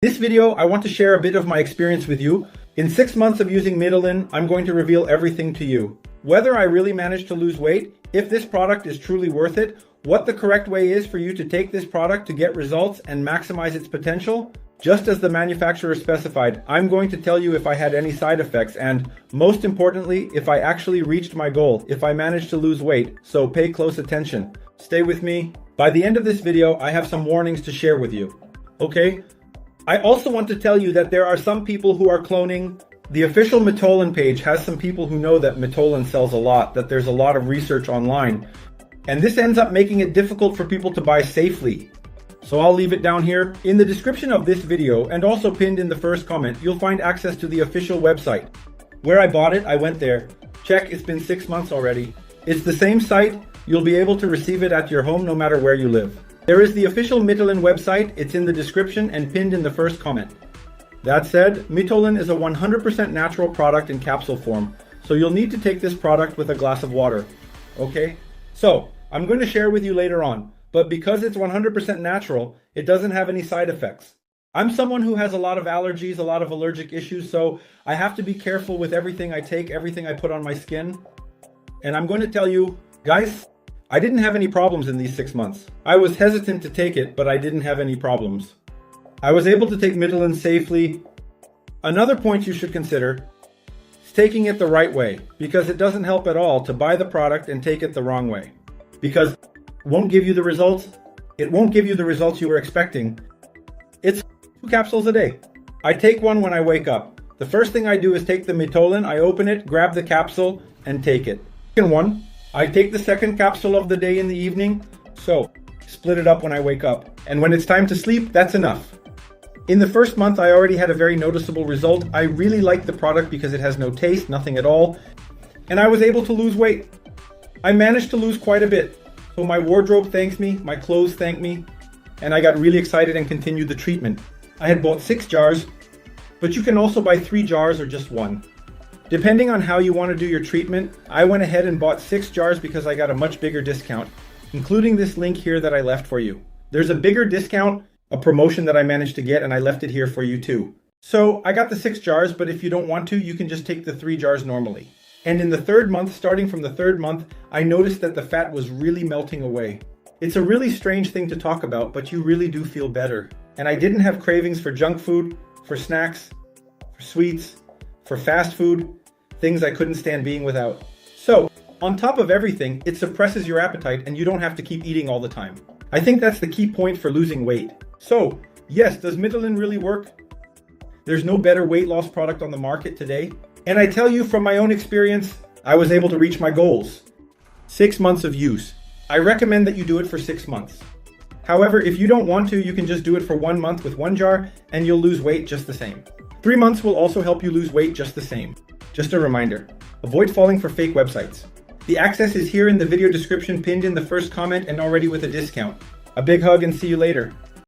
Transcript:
This video, I want to share a bit of my experience with you. In 6 months of using Mitolyn, I'm going to reveal everything to you. Whether I really managed to lose weight, if this product is truly worth it, what the correct way is for you to take this product to get results and maximize its potential. Just as the manufacturer specified, I'm going to tell you if I had any side effects and, most importantly, if I actually reached my goal, if I managed to lose weight, so pay close attention. Stay with me. By the end of this video, I have some warnings to share with you. Okay? I also want to tell you that there are some people who are cloning. The official Mitolyn page has some people who know that Mitolyn sells a lot, that there's a lot of research online. And this ends up making it difficult for people to buy safely. So I'll leave it down here. In the description of this video, and also pinned in the first comment, you'll find access to the official website. Where I bought it, I went there. Check, it's been 6 months already. It's the same site. You'll be able to receive it at your home no matter where you live. There is the official Mitolyn website. It's in the description and pinned in the first comment. That said, Mitolyn is a 100% natural product in capsule form, so you'll need to take this product with a glass of water. Okay? So, I'm going to share with you later on, but because it's 100% natural, it doesn't have any side effects. I'm someone who has a lot of allergies, a lot of allergic issues, so I have to be careful with everything I take, everything I put on my skin. And I'm going to tell you, guys, I didn't have any problems in these 6 months. I was hesitant to take it, but I didn't have any problems. I was able to take Mitolyn safely. Another point you should consider is taking it the right way, because it doesn't help at all to buy the product and take it the wrong way. Because it won't give you the results. It won't give you the results you were expecting. It's 2 capsules a day. I take one when I wake up. The first thing I do is take the Mitolyn, I open it, grab the capsule, and take it. Second one, I take the second capsule of the day in the evening, so split it up when I wake up. And when it's time to sleep, that's enough. In the first month, I already had a very noticeable result. I really liked the product because it has no taste, nothing at all. And I was able to lose weight. I managed to lose quite a bit. So my wardrobe thanks me, my clothes thank me, and I got really excited and continued the treatment. I had bought 6 jars, but you can also buy 3 jars or just 1. Depending on how you want to do your treatment, I went ahead and bought 6 jars because I got a much bigger discount, including this link here that I left for you. There's a bigger discount, a promotion that I managed to get, and I left it here for you too. So I got the 6 jars, but if you don't want to, you can just take the 3 jars normally. And in the 3rd month, starting from the 3rd month, I noticed that the fat was really melting away. It's a really strange thing to talk about, but you really do feel better. And I didn't have cravings for junk food, for snacks, for sweets, for fast food, things I couldn't stand being without. So, on top of everything, it suppresses your appetite and you don't have to keep eating all the time. I think that's the key point for losing weight. So, yes, does Mitolyn really work? There's no better weight loss product on the market today. And I tell you from my own experience, I was able to reach my goals. 6 months of use. I recommend that you do it for 6 months. However, if you don't want to, you can just do it for 1 month with 1 jar and you'll lose weight just the same. 3 months will also help you lose weight just the same. Just a reminder, avoid falling for fake websites. The access is here in the video description pinned in the first comment and already with a discount. A big hug and see you later.